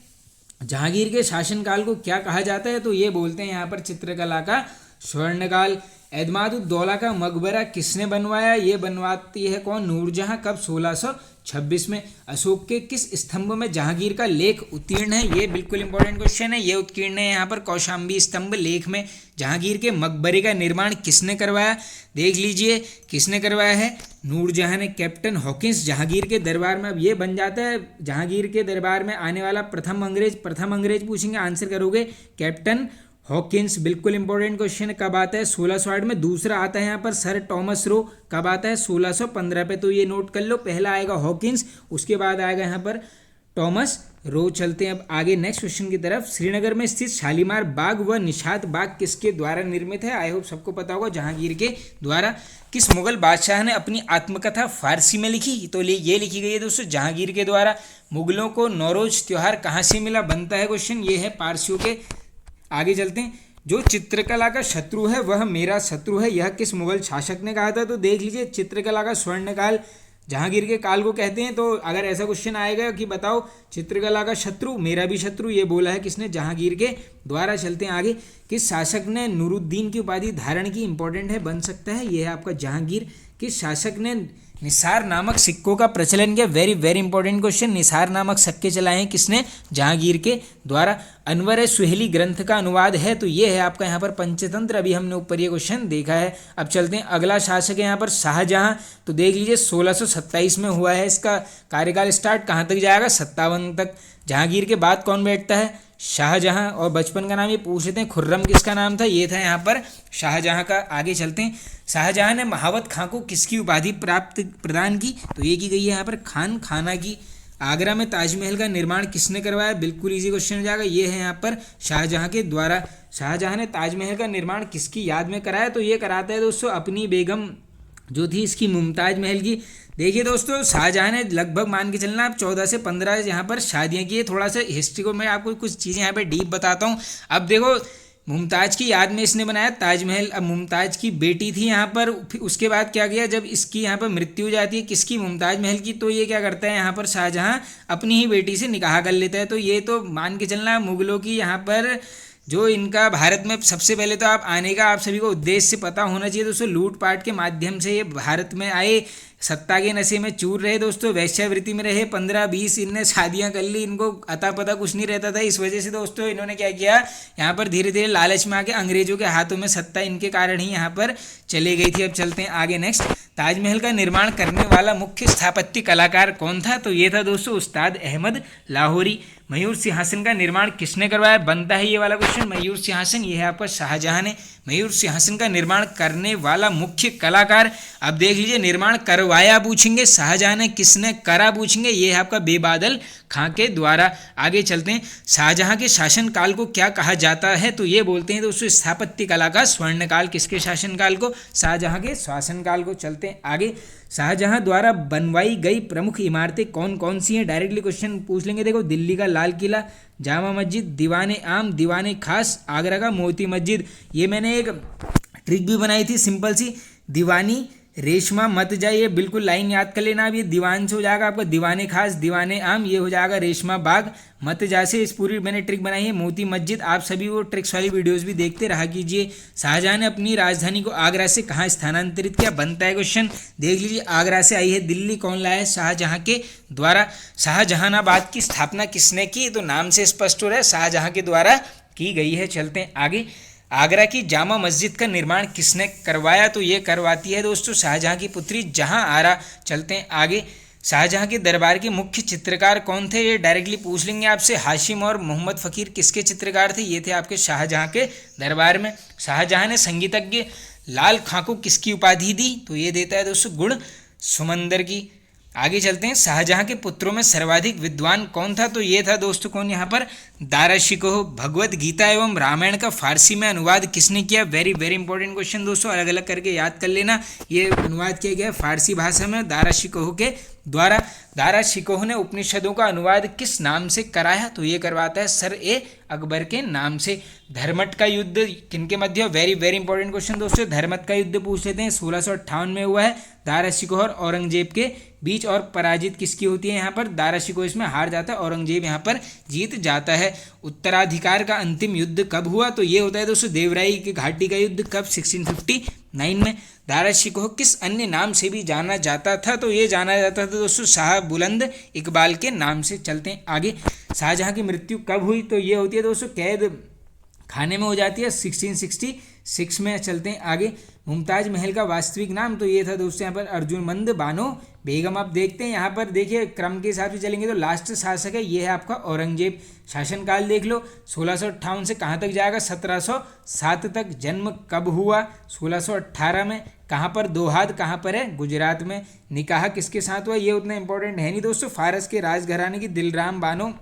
जहांगीर के शासनकाल को क्या कहा जाता है? तो ये बोलते हैं यहाँ पर चित्रकला का स्वर्णकाल। एतमादुद्दौला का मकबरा किसने बनवाया? ये बनवाती है कौन? नूरजहां। कब? 1626 में। अशोक के किस स्तंभ में जहांगीर का लेख उत्कीर्ण है? ये बिल्कुल इंपॉर्टेंट क्वेश्चन है। ये उत्कीर्ण है यहाँ पर कौशाम्बी स्तंभ लेख में। जहांगीर के मकबरे का निर्माण किसने करवाया? देख लीजिए किसने करवाया है? नूरजहां ने। कैप्टन हॉकिंस जहांगीर के दरबार में। अब ये बन जाता है जहांगीर के दरबार में आने वाला प्रथम अंग्रेज पूछेंगे, आंसर करोगे कैप्टन हॉकिंस बिल्कुल इंपॉर्टेंट क्वेश्चन, कब आता है 1608 में। दूसरा आता है यहाँ पर सर टॉमस रो, कब आता है 1615 पे, तो ये नोट कर लो, पहला आएगा हॉकिंस, उसके बाद आएगा यहाँ पर टॉमस रो। चलते हैं अब आगे नेक्स्ट क्वेश्चन की तरफ। श्रीनगर में स्थित शालीमार बाग व निशात बाग किसके द्वारा निर्मित है? आई होप सबको पता होगा, जहांगीर के द्वारा। किस मुगल बादशाह ने अपनी आत्मकथा फारसी में लिखी? तो ये लिखी गई है दोस्तों जहांगीर के द्वारा। मुगलों को नौरोज त्योहार कहाँ से मिला? बनता है क्वेश्चन, ये है पारसियों के। आगे चलते हैं। जो चित्रकला का शत्रु है वह मेरा शत्रु है, यह किस मुगल शासक ने कहा था? तो देख लीजिए, चित्रकला का स्वर्णकाल जहांगीर के काल को कहते हैं। तो अगर ऐसा क्वेश्चन आएगा कि बताओ चित्रकला का शत्रु मेरा भी शत्रु, ये बोला है किसने? जहांगीर के द्वारा। चलते हैं आगे। किस शासक ने नूरुद्दीन की उपाधि धारण की? इंपॉर्टेंट है, बन सकता है, ये है आपका जहांगीर। किस शासक ने निसार नामक सिक्कों का प्रचलन किया? Very very important question. Nisar नामक सिक्के चलाए हैं किसने? जहांगीर के द्वारा। अनवर सुहेली ग्रंथ का अनुवाद है? तो ये है आपका यहाँ पर पंचतंत्र। अभी हमने ऊपर ये क्वेश्चन देखा है। अब चलते हैं, अगला शासक है यहाँ पर शाहजहां। तो देख लीजिए 1627 में हुआ है इसका कार्यकाल स्टार्ट, कहाँ तक जाएगा? 57 तक। जहांगीर के बाद कौन बैठता है? शाहजहां। और बचपन का नाम ये पूछ लेते हैं, खुर्रम किसका नाम था? ये था यहाँ पर शाहजहां का। आगे चलते हैं। शाहजहां ने महावत खां को किसकी उपाधि प्रदान की? तो ये की गई है यहाँ पर खान खाना की। आगरा में ताजमहल का निर्माण किसने करवाया? बिल्कुल इजी क्वेश्चन हो जाएगा, ये है यहाँ पर शाहजहां के द्वारा। शाहजहां ने ताजमहल का निर्माण किसकी याद में कराया? तो ये कराता है दोस्तों अपनी बेगम जो थी इसकी, मुमताज महल की। देखिए दोस्तों, शाहजहां ने लगभग मान के चलना आप 14 से 15 यहाँ पर शादियाँ की है। थोड़ा सा हिस्ट्री को मैं आपको कुछ चीज़ें यहाँ पे डीप बताता हूँ। अब देखो, मुमताज़ की याद में इसने बनाया ताजमहल। अब मुमताज़ की बेटी थी यहाँ पर, फिर उसके बाद क्या किया, जब इसकी यहाँ पर मृत्यु हो जाती है किसकी? मुमताज़ महल की। तो ये क्या करता है यहाँ पर शाहजहां अपनी ही बेटी से निकाह कर लेता है। तो ये तो मान के चलना मुगलों की यहाँ पर जो इनका भारत में सबसे पहले तो आप आने का आप सभी को उद्देश्य पता होना चाहिए दोस्तों। लूटपाट के माध्यम से ये भारत में आए, सत्ता के नशे में चूर रहे दोस्तों, वैश्यावृत्ति में रहे, 15-20 इनने शादियां कर ली, इनको अता पता कुछ नहीं रहता था। इस वजह से दोस्तों इन्होंने क्या किया, यहाँ पर धीरे धीरे लालच में आके अंग्रेजों के हाथों में सत्ता इनके कारण ही यहाँ पर चली गई थी। अब चलते हैं आगे नेक्स्ट। ताजमहल का निर्माण करने वाला मुख्य स्थापत्य कलाकार कौन था? तो ये था दोस्तों उस्ताद अहमद लाहौरी। मयूर सिंहासन का निर्माण किसने करवाया? बनता है ये वाला क्वेश्चन, मयूर सिंहासन, ये है आपका शाहजहां ने। मयूर सिंहासन का निर्माण करने वाला मुख्य कलाकार, अब देख लीजिए, निर्माण करवाया पूछेंगे, शाहजहां ने किसने करा पूछेंगे, ये है आपका बेबादल खां के द्वारा। आगे चलते हैं। शाहजहां के शासनकाल को क्या कहा जाता है? तो ये बोलते हैं दोस्तों स्थापत्य कला का स्वर्णकाल। किसके शासनकाल को? शाहजहां के शासनकाल को। चलते हैं आगे। शाहजहां द्वारा बनवाई गई प्रमुख इमारतें कौन कौन सी हैं? डायरेक्टली क्वेश्चन पूछ लेंगे। देखो, दिल्ली का लाल किला, जामा मस्जिद, दीवाने आम, दीवाने खास, आगरा का मोती मस्जिद। ये मैंने एक ट्रिक भी बनाई थी सिंपल सी, दीवानी रेशमा मत जाइए, बिल्कुल लाइन याद कर लेना। अब ये दीवान से हो जाएगा आपका दीवाने खास, दीवाने आम, ये हो जाएगा रेशमा बाग, मत जा से इस पूरी मैंने ट्रिक बनाई है। मोती मस्जिद, आप सभी वो ट्रिक्स वाली वीडियोस भी देखते रहा कीजिए। शाहजहां ने अपनी राजधानी को आगरा से कहाँ स्थानांतरित किया? बनता है क्वेश्चन, देख लीजिए, आगरा से आई है दिल्ली। कौन लाया है? शाहजहां के द्वारा। शाहजहानाबाद की स्थापना किसने की? तो नाम से स्पष्ट हो रहा है, शाहजहां के द्वारा की गई है। चलते हैं आगे। आगरा की जामा मस्जिद का निर्माण किसने करवाया? तो ये करवाती है दोस्तों शाहजहां की पुत्री जहां आरा। चलते हैं आगे। शाहजहां के दरबार के मुख्य चित्रकार कौन थे? ये डायरेक्टली पूछ लेंगे आपसे। हाशिम और मोहम्मद फ़कीर किसके चित्रकार थे? ये थे आपके शाहजहां के दरबार में। शाहजहां ने संगीतज्ञ लाल खां को किसकी उपाधि दी? तो ये देता है दोस्तों गुण सुमंदर की। आगे चलते हैं। शाहजहां के पुत्रों में सर्वाधिक विद्वान कौन था? तो ये था दोस्तों कौन यहाँ पर? दारा शिकोह। भगवत गीता एवं रामायण का फारसी में अनुवाद किसने किया? वेरी वेरी इंपॉर्टेंट क्वेश्चन दोस्तों, अलग अलग करके याद कर लेना। ये अनुवाद किया गया फारसी भाषा में दारा शिकोह के द्वारा। दारा शिकोह ने उपनिषदों का अनुवाद किस नाम से कराया? तो ये करवाता है सर ए अकबर के नाम से। धर्मट का युद्ध किनके मध्य? वेरी वेरी इंपॉर्टेंट क्वेश्चन दोस्तों, धर्मट का युद्ध पूछ लेते हैं। 1658 में हुआ है, दारा शिकोह और औरंगजेब के बीच। और पराजित किसकी होती है यहाँ पर? दारा शिकोह इसमें हार जाता है, औरंगजेब यहाँ पर जीत जाता है। उत्तराधिकार का अंतिम युद्ध कब हुआ? तो ये होता है दोस्तों देवराई की घाटी का युद्ध। कब? 1659 में। दारा शिकोह किस अन्य नाम से भी जाना जाता था? तो ये जाना जाता था दोस्तों शाह बुलंद इकबाल के नाम से। चलते हैं आगे। शाहजहां की मृत्यु कब हुई? तो ये होती है दोस्तों कैद खाने में हो जाती है, 1660 6 में चलते हैं आगे। मुमताज महल का वास्तविक नाम तो ये था दोस्तों यहाँ पर अर्जुमंद बानो बेगम। आप देखते हैं यहाँ पर देखिए क्रम के हिसाब से चलेंगे तो लास्ट शासक है ये है आपका औरंगजेब। शासनकाल देख लो 1658 से कहाँ तक जाएगा 1707 तक। जन्म कब हुआ 1618 में। कहाँ पर दोहाद कहाँ पर है गुजरात में। निकाह किसके साथ हुआ ये उतना इंपॉर्टेंट है नहीं दोस्तों, फारस के राजघराने की दिलराम बानो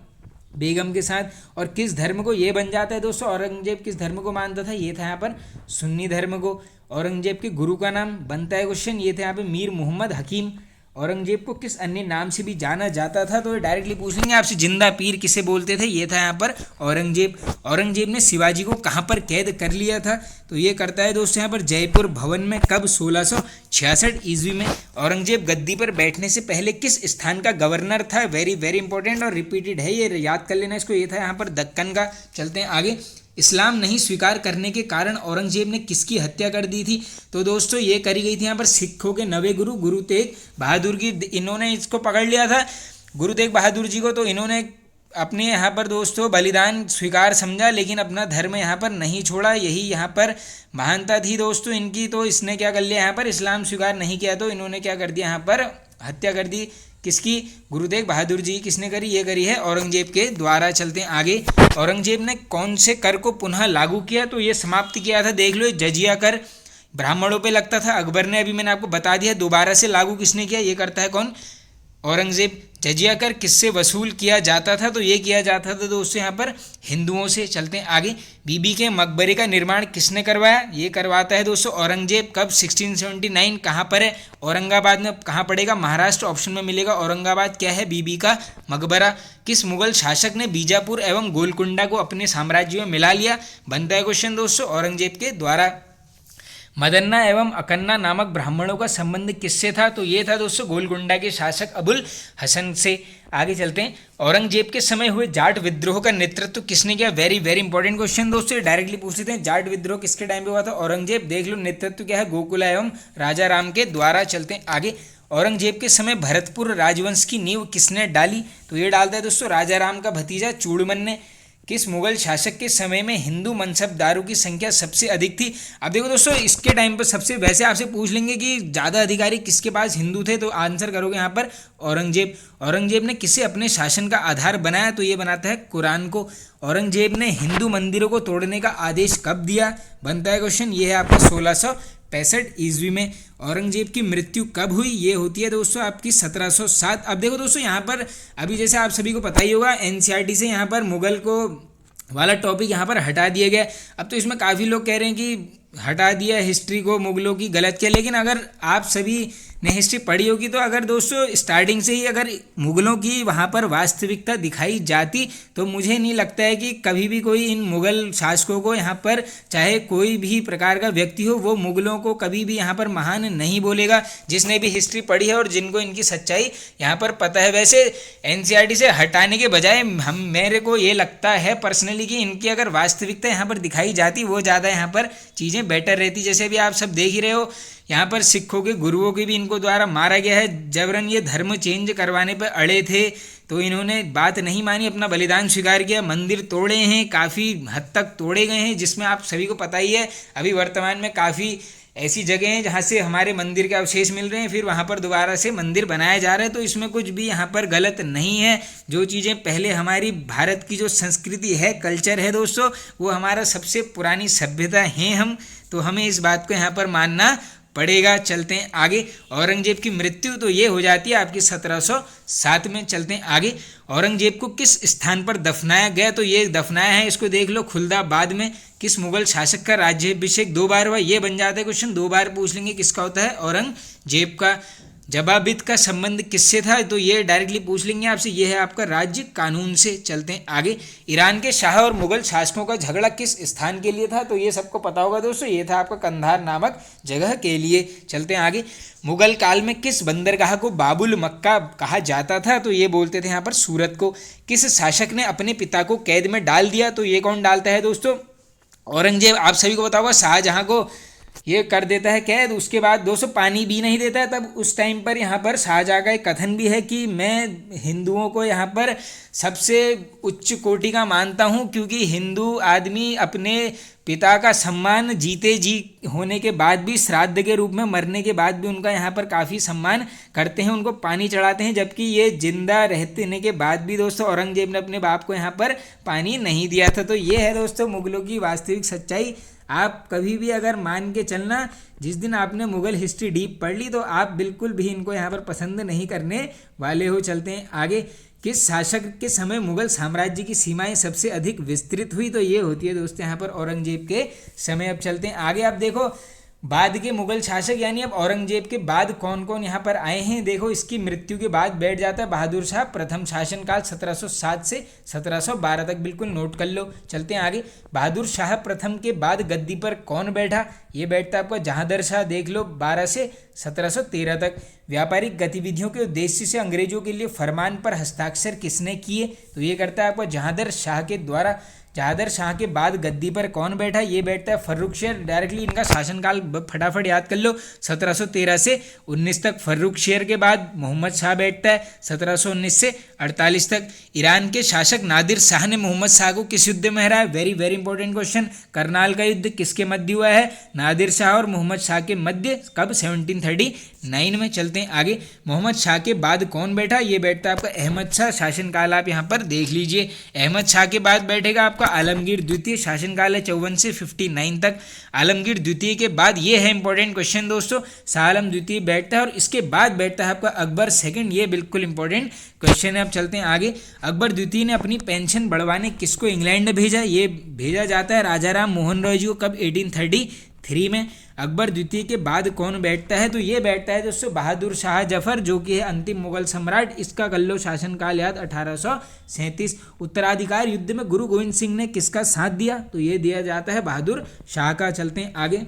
बेगम के साथ। और किस धर्म को ये बन जाता है दोस्तों, औरंगजेब किस धर्म को मानता था, ये था यहाँ पर सुन्नी धर्म को। औरंगजेब के गुरु का नाम बनता है क्वेश्चन, ये थे यहाँ पे मीर मोहम्मद हकीम। औरंगजेब को किस अन्य नाम से भी जाना जाता था, तो ये डायरेक्टली पूछ लेंगे आपसे, जिंदा पीर किसे बोलते थे, ये था यहाँ पर औरंगजेब। औरंगजेब ने शिवाजी को कहाँ पर कैद कर लिया था, तो ये करता है दोस्तों यहाँ पर जयपुर भवन में। कब 1666 ईस्वी में। औरंगजेब गद्दी पर बैठने से पहले किस स्थान का गवर्नर था, वेरी वेरी इंपॉर्टेंट और रिपीटेड है, ये याद कर लेना इसको, ये था यहाँ पर दक्कन का। चलते हैं आगे। इस्लाम नहीं स्वीकार करने के कारण औरंगजेब ने किसकी हत्या कर दी थी, तो दोस्तों ये करी गई थी यहाँ पर सिखों के नवे गुरु गुरु तेग बहादुर की। इन्होंने इसको पकड़ लिया था गुरु तेग बहादुर जी को, तो इन्होंने अपने यहाँ पर दोस्तों बलिदान स्वीकार समझा, लेकिन अपना धर्म यहाँ पर नहीं छोड़ा। यही यहाँ पर महानता थी दोस्तों इनकी। तो इसने क्या कर लिया यहाँ पर, इस्लाम स्वीकार नहीं किया तो इन्होंने क्या कर दिया यहाँ पर, हत्या कर दी। किसकी, गुरु तेग बहादुर जी। किसने करी, ये करी है औरंगजेब के द्वारा। चलते हैं आगे। औरंगजेब ने कौन से कर को पुनः लागू किया, तो ये समाप्त किया था, देख लो, जजिया कर ब्राह्मणों पे लगता था, अकबर ने, अभी मैंने आपको बता दिया। दोबारा से लागू किसने किया, ये करता है कौन, औरंगजेब। जजिया कर किससे वसूल किया जाता था, तो ये किया जाता था दोस्तों यहाँ पर हिंदुओं से। चलते हैं आगे। बीबी के मकबरे का निर्माण किसने करवाया, ये करवाता है दोस्तों औरंगजेब। कब, 1679। कहाँ पर है, औरंगाबाद में। कहाँ पड़ेगा, महाराष्ट्र ऑप्शन में मिलेगा। औरंगाबाद क्या है, बीबी का मकबरा। किस मुगल शासक ने बीजापुर एवं गोलकुंडा को अपने साम्राज्य में मिला लिया, बनता है क्वेश्चन दोस्तों औरंगजेब के द्वारा। मदन्ना एवं अकन्ना नामक ब्राह्मणों का संबंध किससे था, तो ये था दोस्तों गोलकुंडा के शासक अबुल हसन से। आगे चलते हैं। औरंगजेब के समय हुए जाट विद्रोह का नेतृत्व किसने किया, वेरी वेरी इंपॉर्टेंट क्वेश्चन दोस्तों, डायरेक्टली पूछ लेते हैं। जाट विद्रोह किसके टाइम पे हुआ था, औरंगजेब। देख लो नेतृत्व क्या है, गोकुला एवं राजा राम के द्वारा। चलते हैं आगे। औरंगजेब के समय भरतपुर राजवंश की नींव किसने डाली, तो ये डालता है दोस्तों राजा राम का भतीजा चूड़मन ने। किस मुगल शासक के समय में हिंदू मनसबदारों की संख्या सबसे अधिक थी। अब देखो दोस्तों इसके टाइम पर सबसे, वैसे आपसे पूछ लेंगे कि ज़्यादा अधिकारी किसके पास हिंदू थे, तो आंसर करोगे यहाँ पर औरंगजेब। औरंगजेब ने किसे अपने शासन का आधार बनाया, तो ये बनाता है कुरान को। औरंगजेब ने हिंदू मंदिरों को तोड़ने का आदेश कब दिया, बनता है क्वेश्चन, ये है आपका 1665 ईस्वी में। औरंगजेब की मृत्यु कब हुई, ये होती है दोस्तों आपकी 1707। अब देखो दोस्तों यहाँ पर अभी जैसे आप सभी को पता ही होगा एनसीईआरटी से यहाँ पर मुगल को वाला टॉपिक यहाँ पर हटा दिया गया। अब तो इसमें काफ़ी लोग कह रहे हैं कि हटा दिया हिस्ट्री को, मुगलों की गलत किया, लेकिन अगर आप सभी ने हिस्ट्री पढ़ी होगी तो अगर दोस्तों स्टार्टिंग से ही अगर मुगलों की वहाँ पर वास्तविकता दिखाई जाती तो मुझे नहीं लगता है कि कभी भी कोई इन मुगल शासकों को यहाँ पर, चाहे कोई भी प्रकार का व्यक्ति हो, वो मुगलों को कभी भी यहाँ पर महान नहीं बोलेगा, जिसने भी हिस्ट्री पढ़ी है और जिनको इनकी सच्चाई यहाँ पर पता है। वैसे एनसीईआरटी से हटाने के बजाय मेरे को ये लगता है पर्सनली कि इनकी अगर वास्तविकता यहाँ पर दिखाई जाती वो ज़्यादा यहाँ पर चीज़ें बेटर रहती। जैसे भी आप सब देख ही रहे हो यहाँ पर सिखों के गुरुओं की भी इनको द्वारा मारा गया है, जबरन ये धर्म चेंज करवाने पर अड़े थे तो इन्होंने बात नहीं मानी, अपना बलिदान स्वीकार किया। मंदिर तोड़े हैं, काफ़ी हद तक तोड़े गए हैं, जिसमें आप सभी को पता ही है अभी वर्तमान में काफ़ी ऐसी जगह हैं जहाँ से हमारे मंदिर के अवशेष मिल रहे हैं, फिर वहाँ पर दोबारा से मंदिर बनाया जा रहा है। तो इसमें कुछ भी यहाँ पर गलत नहीं है। जो चीज़ें पहले हमारी भारत की जो संस्कृति है, कल्चर है दोस्तों, वो हमारा सबसे पुरानी सभ्यता है हम, तो हमें इस बात को यहाँ पर मानना पड़ेगा। चलते हैं आगे। औरंगजेब की मृत्यु तो ये हो जाती है आपकी 1707 में। चलते हैं आगे। औरंगजेब को किस स्थान पर दफनाया गया, तो ये दफनाया है, इसको देख लो, खुलदाबाद में। किस मुगल शासक का राज्याभिषेक 2 बार हुआ, ये बन जाता है क्वेश्चन, 2 बार पूछ लेंगे किसका होता है, औरंगजेब का। जबाबित का संबंध किससे था, तो ये डायरेक्टली पूछ लेंगे आपसे, ये है आपका राज्य कानून से। चलते हैं आगे। ईरान के शाह और मुगल शासकों का झगड़ा किस स्थान के लिए था, तो ये सबको पता होगा दोस्तों, ये था आपका कंधार नामक जगह के लिए। चलते हैं आगे। मुगल काल में किस बंदरगाह को बाबुल मक्का कहा जाता था, तो ये बोलते थे यहाँ पर सूरत को। किस शासक ने अपने पिता को कैद में डाल दिया, तो ये कौन डालता है दोस्तों, औरंगजेब। आप सभी को पता होगा शाहजहां को ये कर देता है कैद। उसके बाद दोस्तों पानी भी नहीं देता है। तब उस टाइम पर यहाँ पर शाहजहाँ का एक कथन भी है कि मैं हिंदुओं को यहाँ पर सबसे उच्च कोटि का मानता हूँ, क्योंकि हिंदू आदमी अपने पिता का सम्मान जीते जी होने के बाद भी, श्राद्ध के रूप में मरने के बाद भी उनका यहाँ पर काफ़ी सम्मान करते हैं, उनको पानी चढ़ाते हैं। जबकि ये जिंदा रहने के बाद भी दोस्तों औरंगजेब ने अपने बाप को यहाँ पर पानी नहीं दिया था। तो ये है दोस्तों मुगलों की वास्तविक सच्चाई। आप कभी भी अगर मान के चलना, जिस दिन आपने मुगल हिस्ट्री डीप पढ़ ली तो आप बिल्कुल भी इनको यहाँ पर पसंद नहीं करने वाले हो। चलते हैं आगे। किस शासक के समय मुगल साम्राज्य की सीमाएं सबसे अधिक विस्तृत हुई? तो ये होती है दोस्तों यहाँ पर औरंगजेब के समय। अब चलते हैं आगे। आप देखो बाद के मुगल शासक यानी अब औरंगजेब के बाद कौन कौन यहाँ पर आए हैं। देखो इसकी मृत्यु के बाद बैठ जाता है बहादुर शाह प्रथम, शासनकाल 1707 से 1712 तक, बिल्कुल नोट कर लो। चलते हैं आगे। बहादुर शाह प्रथम के बाद गद्दी पर कौन बैठा? ये बैठता है आपका जहांदर शाह, देख लो 12 से 1713 तक। व्यापारिक गतिविधियों के उद्देश्य से अंग्रेजों के लिए फरमान पर हस्ताक्षर किसने किए? तो ये करता है आपका जहांदर शाह के द्वारा। जहांदर शाह के बाद गद्दी पर कौन बैठा? ये बैठता है फर्रुख शेर। डायरेक्टली इनका शासनकाल फटाफट याद कर लो, 1713 से 19 तक। फर्रुख शेर के बाद मोहम्मद शाह बैठता है 1719 से 48 तक। ईरान के शासक नादिर शाह ने मोहम्मद शाह को किस युद्ध में हराया? Very very important question. Karnal का युद्ध किसके मध्य हुआ है? नादिर शाह और मोहम्मद शाह के मध्य। कब? 1739 में। चलते हैं आगे। मोहम्मद शाह के बाद कौन बैठा? ये बैठता है आपका अहमद शाह। शासनकाल आप यहाँ पर देख लीजिए। अहमद शाह के बाद बैठेगा आपका आलमगीर द्वितीय। शासनकाल है 54 से 59 तक। आलमगीर द्वितीय के बाद ये है इंपॉर्टेंट क्वेश्चन दोस्तों, शाह आलम द्वितीय बैठता है और इसके बाद बैठता है आपका अकबर सेकंड। ये बिल्कुल इंपॉर्टेंट क्वेश्चन है। अब चलते हैं आगे। अकबर द्वितीय ने अपनी पेंशन बढ़वाने किसको इंग्लैंड भेजा? ये भेजा जाता है राजा राम मोहन रॉय जी को। कब? 1833 में। अकबर द्वितीय के बाद कौन बैठता है? तो ये बैठता है दोस्तों बहादुर शाह जफर, जो कि है अंतिम मुगल सम्राट। इसका कर लो शासनकाल याद, 1837। उत्तराधिकार युद्ध में गुरु गोविंद सिंह ने किसका साथ दिया? तो ये दिया जाता है बहादुर शाह का। चलते हैं आगे।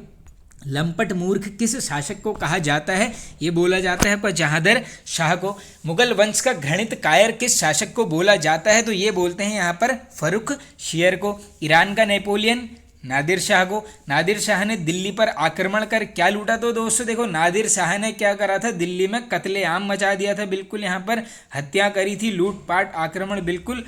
लंपट मूर्ख किस शासक को कहा जाता है? ये बोला जाता है जहांदर शाह को। मुगल वंश का घृणित कायर किस शासक को बोला जाता है? तो ये बोलते हैं यहाँ पर फर्रुख शेर को। ईरान का नेपोलियन? नादिर शाह को। नादिर शाह ने दिल्ली पर आक्रमण कर क्या लूटा? तो दोस्तों देखो नादिर शाह ने क्या करा था, दिल्ली में कत्लेआम मचा दिया था, बिल्कुल यहाँ पर हत्या करी थी, लूटपाट आक्रमण बिल्कुल।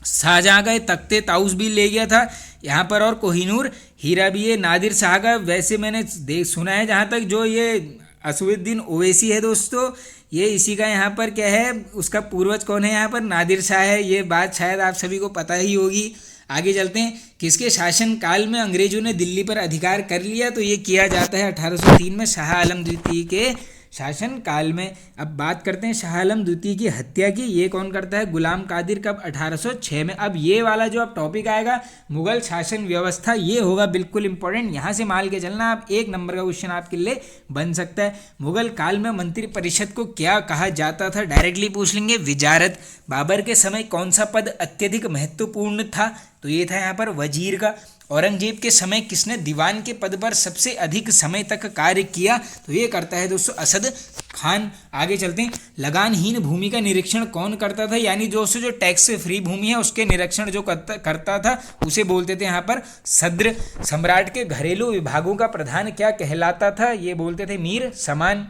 शाहजहाँ का तख्ते ताउस भी ले गया था यहाँ पर, और कोहिनूर हीरा भी है नादिर शाह का। वैसे मैंने सुना है जहाँ तक, जो ये असुद्दीन ओवैसी है दोस्तों, ये इसी का यहाँ पर क्या है, उसका पूर्वज कौन है यहाँ पर? नादिर शाह है। ये बात शायद आप सभी को पता ही होगी। आगे चलते हैं। किसके शासन काल में अंग्रेजों ने दिल्ली पर अधिकार कर लिया? तो ये किया जाता है 1803 में शाह आलम द्वितीय के शासन काल में। अब बात करते हैं शाह आलम द्वितीय की हत्या की। ये कौन करता है? गुलाम कादिर। कब? 1806 में। अब ये वाला जो अब टॉपिक आएगा मुगल शासन व्यवस्था, ये होगा बिल्कुल इंपॉर्टेंट। यहाँ से मान के चलना, आप 1 नंबर का क्वेश्चन आपके लिए बन सकता है। मुगल काल में मंत्रिपरिषद को क्या कहा जाता था? डायरेक्टली पूछ लेंगे, विजारत। बाबर के समय कौन सा पद अत्यधिक महत्वपूर्ण था? तो ये था यहाँ पर वजीर का। औरंगजेब के समय किसने दीवान के पद पर सबसे अधिक समय तक कार्य किया? तो ये करता है दोस्तों असद खान। आगे चलते हैं। लगानहीन भूमि का निरीक्षण कौन करता था? यानी दोस्तों जो टैक्स से फ्री भूमि है उसके निरीक्षण जो करता था उसे बोलते थे यहाँ पर सद्र। सम्राट के घरेलू विभागों का प्रधान क्या कहलाता था? ये बोलते थे मीर समान।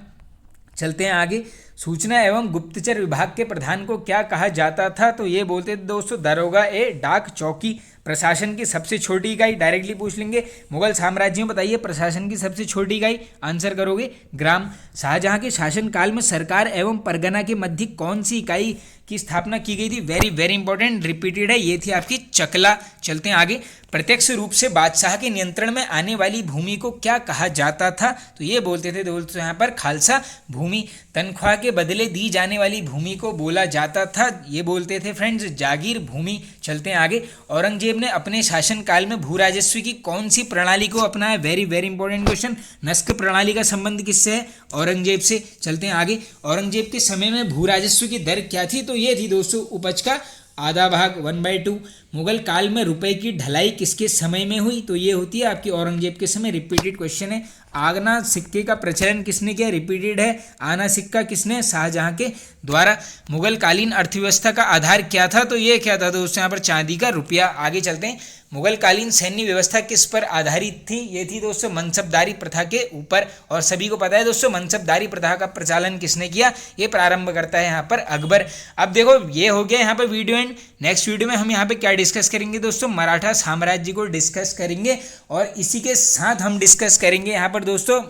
चलते हैं आगे। सूचना एवं गुप्तचर विभाग के प्रधान को क्या कहा जाता था? तो ये बोलते थे दोस्तों दरोगा ए डाक चौकी। प्रशासन की सबसे छोटी इकाई, डायरेक्टली पूछ लेंगे, मुगल साम्राज्य में बताइए प्रशासन की सबसे छोटी इकाई, आंसर करोगे ग्राम। शाहजहां के शासनकाल में सरकार एवं परगना के मध्य कौन सी इकाई की स्थापना की गई थी? वेरी वेरी इंपॉर्टेंट, रिपीटेड है, ये थी आपकी चकला। चलते हैं आगे। प्रत्यक्ष रूप से बादशाह के नियंत्रण में आने वाली भूमि को क्या कहा जाता था? तो ये बोलते थे दोस्तों यहाँ पर खालसा भूमि। तनख्वाह के बदले दी जाने वाली भूमि को बोला जाता था, ये बोलते थे फ्रेंड्स जागीर भूमि। चलते हैं आगे। औरंगजेब ने अपने शासनकाल में भू राजस्व की कौन सी प्रणाली को अपनाया? Very very important question. नस्क प्रणाली का संबंध किससे है? औरंगजेब से। चलते हैं आगे। औरंगजेब के समय में भू राजस्व की दर क्या थी? तो ये थी दोस्तों उपज का आधा भाग, 1/2। मुगल काल में रुपए की ढलाई किसके समय में हुई? तो ये होती है आपकी औरंगजेब के समय। रिपीटेड क्वेश्चन है। आना सिक्के का प्रचलन किसने किया? रिपीटेड है। आना सिक्का किसने? शाहजहां के द्वारा। मुगल कालीन अर्थव्यवस्था का आधार क्या था? तो ये क्या था दोस्तों? यहाँ पर चांदी का रुपया। आगे चलते हैं। मुगल कालीन सैन्य व्यवस्था किस पर आधारित थी? ये थी दोस्तों मनसबदारी प्रथा के ऊपर। और सभी को पता है दोस्तों मनसबदारी प्रथा का प्रचालन किसने किया? ये प्रारंभ करता है यहाँ पर अकबर। अब देखो ये हो गया यहाँ पर वीडियो एंड। नेक्स्ट वीडियो में हम यहाँ पे क्या डिस्कस करेंगे दोस्तों? मराठा साम्राज्य को डिस्कस करेंगे। और इसी के साथ हम डिस्कस करेंगे यहाँ पर दोस्तों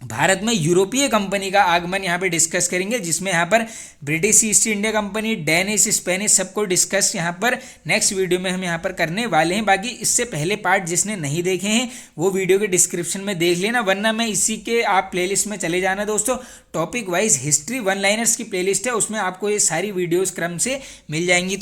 भारत में यूरोपीय कंपनी का आगमन यहाँ पे डिस्कस करेंगे, जिसमें यहाँ पर British east India company, Danish, Spanish सबको डिस्कस यहाँ पर नेक्स्ट वीडियो में हम यहाँ पर करने वाले हैं। बाकी इससे पहले पार्ट जिसने नहीं देखे हैं वो वीडियो के डिस्क्रिप्शन में देख लेना, वरना मैं इसी के आप प्लेलिस्ट में चले जाना दोस्तों। Topic wise history one liners की प्लेलिस्ट है, उसमें आपको ये सारी वीडियोज़ क्रम से मिल जाएंगी। तो